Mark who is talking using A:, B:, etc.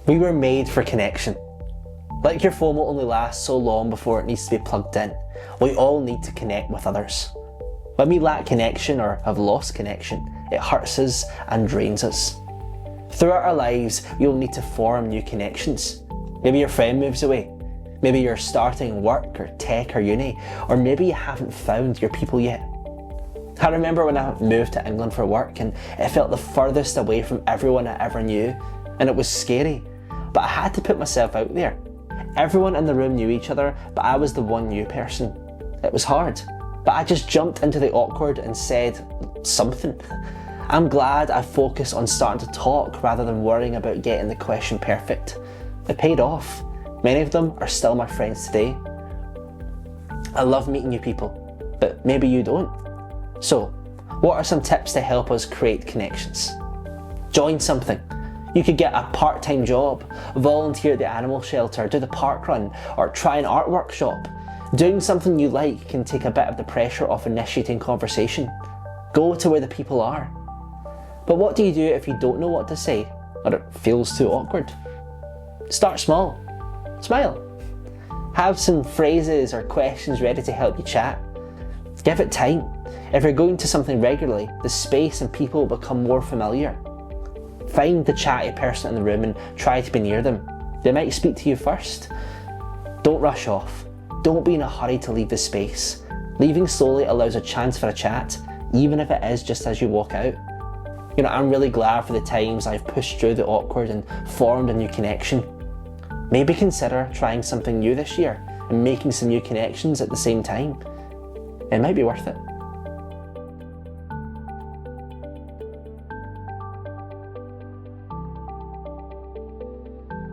A: We were made for connection. Like your phone will only last so long before it needs to be plugged in. We all need to connect with others. When we lack connection or have lost connection, it hurts us and drains us. Throughout our lives, we will need to form new connections. Maybe your friend moves away. Maybe you're starting work or tech or uni, or maybe you haven't found your people yet. I remember when I moved to England for work and it felt the furthest away from everyone I ever knew, and it was scary, but I had to put myself out there. Everyone in the room knew each other, but I was the one new person. It was hard, but I just jumped into the awkward and said something. I'm glad I focused on starting to talk rather than worrying about getting the question perfect. It paid off. Many of them are still my friends today. I love meeting new people, but maybe you don't. So, what are some tips to help us create connections? Join something. You could get a part-time job, volunteer at the animal shelter, do the park run, or try an art workshop. Doing something you like can take a bit of the pressure off initiating conversation. Go to where the people are. But what do you do if you don't know what to say, or it feels too awkward? Start small. Smile. Have some phrases or questions ready to help you chat. Give it time. If you're going to something regularly, the space and people will become more familiar. Find the chatty person in the room and try to be near them. They might speak to you first. Don't rush off. Don't be in a hurry to leave the space. Leaving slowly allows a chance for a chat, even if it is just as you walk out. I'm really glad for the times I've pushed through the awkward and formed a new connection. Maybe consider trying something new this year and making some new connections at the same time. It might be worth it.